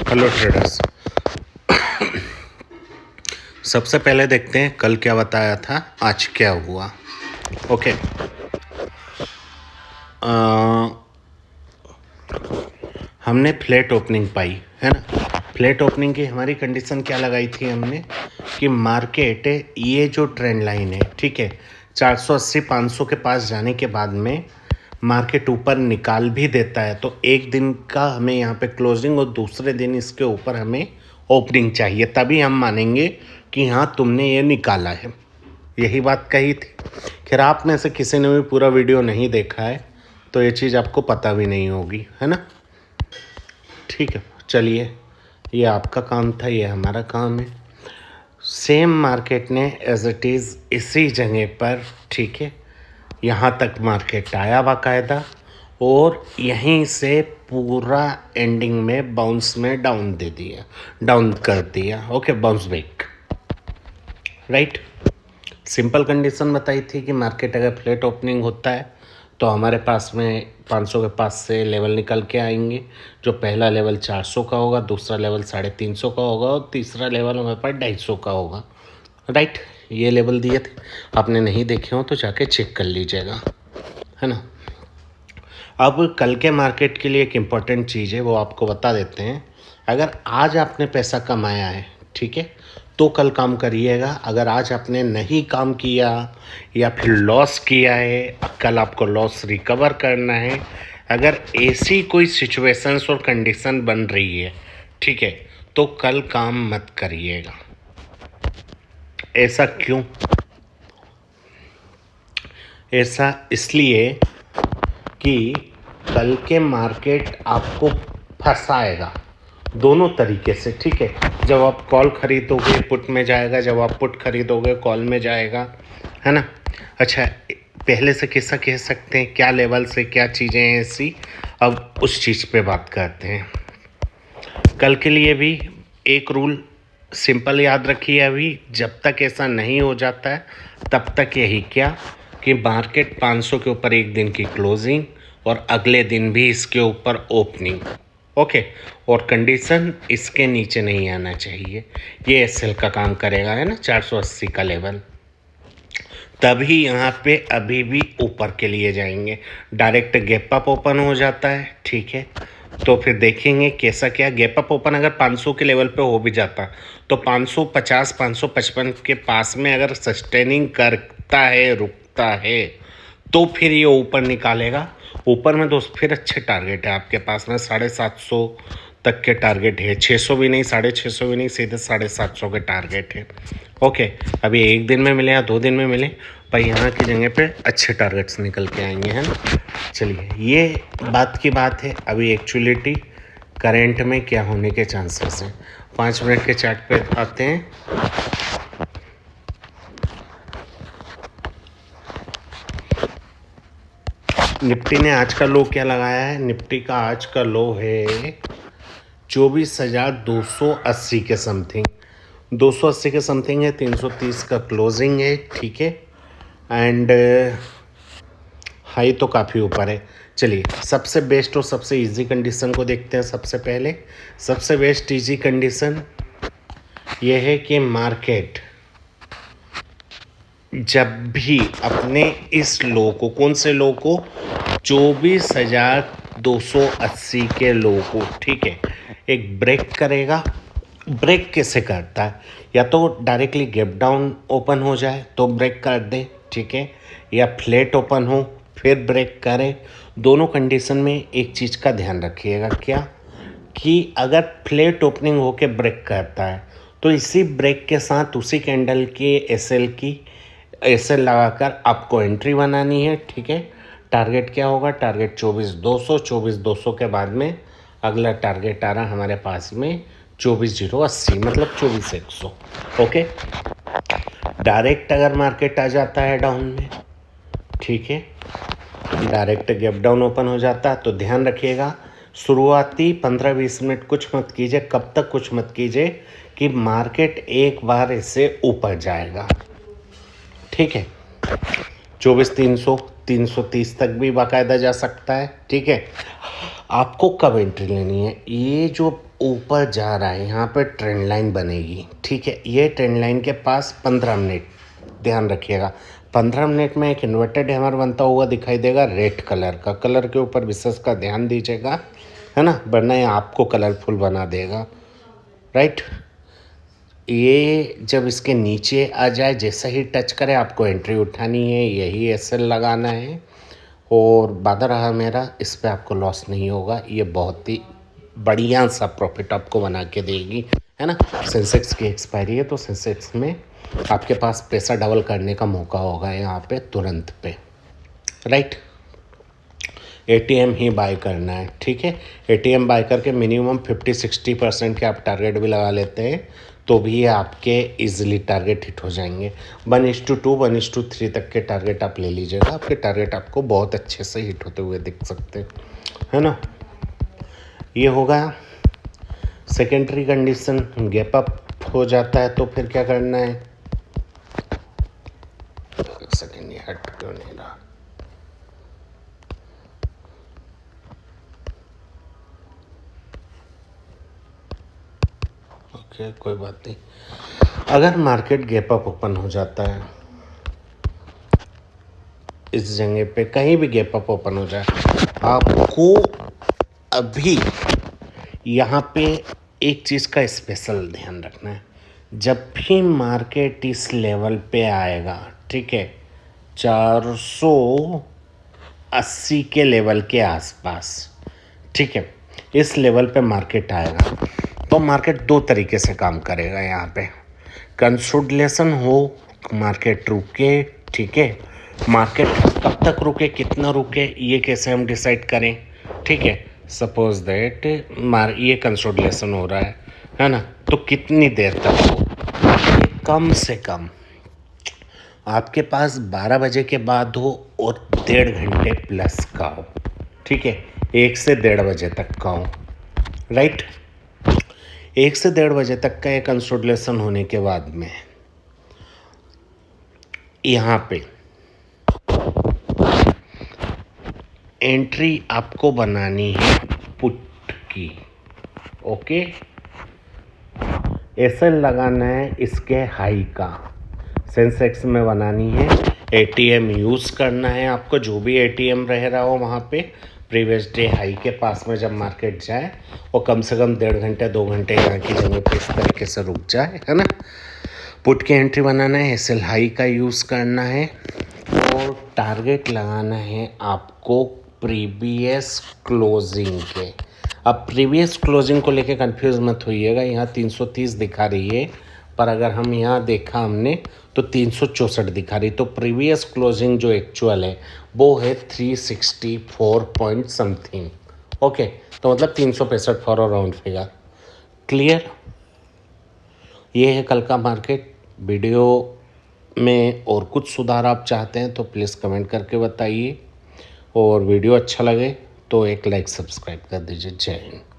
Hello traders. सबसे पहले देखते हैं कल क्या बताया था, आज क्या हुआ। ओके, हमने फ्लैट ओपनिंग पाई है ना। फ्लैट ओपनिंग की हमारी कंडीशन क्या लगाई थी हमने कि मार्केट ये जो ट्रेंड लाइन है, ठीक है, 480-500 के पास जाने के बाद में मार्केट ऊपर निकाल भी देता है तो एक दिन का हमें यहाँ पे क्लोजिंग और दूसरे दिन इसके ऊपर हमें ओपनिंग चाहिए, तभी हम मानेंगे कि हाँ तुमने ये निकाला है। यही बात कही थी। खैर आप में से किसी ने भी पूरा वीडियो नहीं देखा है तो ये चीज़ आपको पता भी नहीं होगी, है ना। ठीक है, चलिए, ये आपका काम था, ये हमारा काम है। सेम मार्केट ने एज इट इज़ इसी जगह पर, ठीक है, यहाँ तक मार्केट आया बाकायदा और यहीं से पूरा एंडिंग में बाउंस में डाउन दे दिया, डाउन कर दिया। Okay, bounce back, right. Simple condition बताई थी कि मार्केट अगर फ्लैट ओपनिंग होता है तो हमारे पास में 500 के पास से लेवल निकल के आएंगे। जो पहला लेवल 400 का होगा, दूसरा लेवल 350 का होगा और तीसरा लेवल हमारे पास 250 का होगा, राइट। ये लेवल दिए थे, आपने नहीं देखे हो तो जाके चेक कर लीजिएगा, है ना। अब कल के मार्केट के लिए एक इम्पॉर्टेंट चीज़ है, वो आपको बता देते हैं। अगर आज आपने पैसा कमाया है, ठीक है, तो कल काम करिएगा। अगर आज आपने नहीं काम किया या फिर लॉस किया है, कल आपको लॉस रिकवर करना है। अगर ऐसी कोई सिचुएशंस और कंडीशन बन रही है, ठीक है, तो कल काम मत करिएगा। ऐसा क्यों? ऐसा इसलिए कि कल के मार्केट आपको फंसाएगा दोनों तरीके से, ठीक है। जब आप कॉल खरीदोगे पुट में जाएगा, जब आप पुट खरीदोगे कॉल में जाएगा, है ना। अच्छा, पहले से किस्सा कह सकते हैं क्या लेवल से क्या चीज़ें हैं ऐसी, अब उस चीज़ पे बात करते हैं। कल के लिए भी एक रूल सिंपल याद रखिए, अभी जब तक ऐसा नहीं हो जाता है तब तक यही क्या कि मार्केट 500 के ऊपर एक दिन की क्लोजिंग और अगले दिन भी इसके ऊपर ओपनिंग, ओके, और कंडीशन इसके नीचे नहीं आना चाहिए। ये एसएल का काम करेगा, है ना, 480 का लेवल, तभी यहाँ पे अभी भी ऊपर के लिए जाएंगे। डायरेक्ट गैप अप ओपन हो जाता है, ठीक है, तो फिर देखेंगे कैसा क्या। गैप अप ओपन अगर 500 के लेवल पे हो भी जाता तो 550 555 के पास में अगर सस्टेनिंग करता है, रुकता है, तो फिर ये ऊपर निकालेगा। ऊपर में दोस्त फिर अच्छे टारगेट है आपके पास में, 750 तक के टारगेट है, 600 भी नहीं, 650 भी नहीं, सीधे 750 के टारगेट है। ओके, अभी एक दिन में मिले या 2 दिन में मिले, पर यहाँ की जगह पे अच्छे टारगेट्स निकल के आएंगे, है ना। चलिए, ये बात की बात है। अभी एक्चुअलिटी करेंट में क्या होने के चांसेस हैं, 5 मिनट के चार्ट पे आते हैं। निफ्टी ने आज का लो क्या लगाया है? निफ्टी का आज का लो है 24,280 के समथिंग, 280 के समथिंग है, 330 का क्लोजिंग है, ठीक है, एंड हाई तो काफ़ी ऊपर है। चलिए, सबसे बेस्ट और सबसे इजी कंडीशन को देखते हैं। सबसे पहले सबसे बेस्ट इजी कंडीशन ये है कि मार्केट जब भी अपने इस लो को, कौन से लो को, 24,280 के लो को, ठीक है, एक ब्रेक करेगा। ब्रेक कैसे करता है? या तो डायरेक्टली गैप डाउन ओपन हो जाए तो ब्रेक कर दे, ठीक है, या फ्लैट ओपन हो फिर ब्रेक करे। दोनों कंडीशन में एक चीज़ का ध्यान रखिएगा, क्या कि अगर फ्लैट ओपनिंग होके ब्रेक करता है तो इसी ब्रेक के साथ उसी कैंडल के एसएल लगाकर आपको एंट्री बनानी है, ठीक है। टारगेट क्या होगा? टारगेट 24,200, 24,200 के बाद में अगला टारगेट आ रहा हमारे पास में 24,080, मतलब 24,100। ओके, डायरेक्ट अगर मार्केट आ जाता है डाउन में, ठीक है, डायरेक्ट गैप डाउन ओपन हो जाता है तो ध्यान रखिएगा, शुरुआती 15-20 मिनट कुछ मत कीजिए। कब तक कुछ मत कीजिए? कि मार्केट एक बार इससे ऊपर जाएगा, ठीक है, 24,300 330 तक भी बाकायदा जा सकता है, ठीक है। आपको कब एंट्री लेनी है, ये जो ऊपर जा रहा है यहाँ पे ट्रेंड लाइन बनेगी, ठीक है। ये ट्रेंड लाइन के पास 15 मिनट, ध्यान रखिएगा, 15 मिनट में एक इन्वर्टेड हैमर बनता हुआ दिखाई देगा रेड कलर का। कलर के ऊपर विशेष का ध्यान दीजिएगा, है ना, वरना ये आपको कलरफुल बना देगा, राइट। ये जब इसके नीचे आ जाए, जैसा ही टच करे आपको एंट्री उठानी है, यही एसएल लगाना है। और बाधा रहा मेरा, इस पे आपको लॉस नहीं होगा, ये बहुत ही बढ़िया सा प्रॉफिट आपको बना के देगी, है ना। सेंसेक्स की एक्सपायरी है, तो सेंसेक्स में आपके पास पैसा डबल करने का मौका होगा यहाँ पे तुरंत पे, राइट। एटीएम ही बाय करना है, ठीक है। एटीएम बाय करके मिनिमम 50-60% के आप टारगेट भी लगा लेते हैं तो भी आपके इजीली टारगेट हिट हो जाएंगे। 1:2, 1:3 तक के टारगेट आप ले लीजिएगा, आपके टारगेट आपको बहुत अच्छे से हिट होते हुए दिख सकते हैं, है ना। ये होगा सेकेंडरी कंडीशन। गैप अप हो जाता है तो फिर क्या करना है, सेकेंड ये हट क्यों नहीं रहा, ओके कोई बात नहीं। अगर मार्केट गैप अप ओपन हो जाता है, इस जगह पे कहीं भी गैप अप ओपन हो जाए, आपको अभी यहाँ पे एक चीज़ का स्पेशल ध्यान रखना है। जब भी मार्केट इस लेवल पे आएगा, ठीक है, 480 के लेवल के आसपास, ठीक है, इस लेवल पे मार्केट आएगा तो मार्केट दो तरीके से काम करेगा। यहाँ पे कंसोलिडेशन हो, मार्केट रुके, ठीक है। मार्केट कब तक रुके, कितना रुके, ये कैसे हम डिसाइड करें, ठीक है। सपोज दैट ये कंसोलिडेशन हो रहा है ना, तो कितनी देर तक हो, कम से कम आपके पास 12 बजे के बाद हो और 1.5 घंटे प्लस का हो, ठीक है, 1 से 1.5 बजे तक का हो, राइट। 1 से 1.5 बजे तक का ये कंसोलिडेशन होने के बाद में यहाँ पे एंट्री आपको बनानी है पुट की, ओके। एसएल लगाना है इसके हाई का, सेंसेक्स में बनानी है, एटीएम यूज़ करना है आपको, जो भी एटीएम रह रहा हो वहाँ पे प्रीवियस डे हाई के पास में जब मार्केट जाए, वो कम से कम 1.5 घंटे 2 घंटे यहाँ की जगह पे इस तरीके से रुक जाए, है ना। पुट की एंट्री बनाना है, एसएल हाई का यूज़ करना है और टारगेट लगाना है आपको प्रीवियस क्लोजिंग के। अब प्रीवियस क्लोजिंग को लेके कंफ्यूज मत होइएगा, यहाँ 330 दिखा रही है, पर अगर हम यहाँ देखा हमने तो 364 दिखा रही, तो प्रीवियस क्लोजिंग जो एक्चुअल है वो है 364 पॉइंट समथिंग, ओके। तो मतलब 365 फॉर अराउंड फिगर, क्लियर। ये है कल का मार्केट। वीडियो में और कुछ सुधार आप चाहते हैं तो प्लीज़ कमेंट करके बताइए, और वीडियो अच्छा लगे तो एक लाइक सब्सक्राइब कर दीजिए। जय हिंद।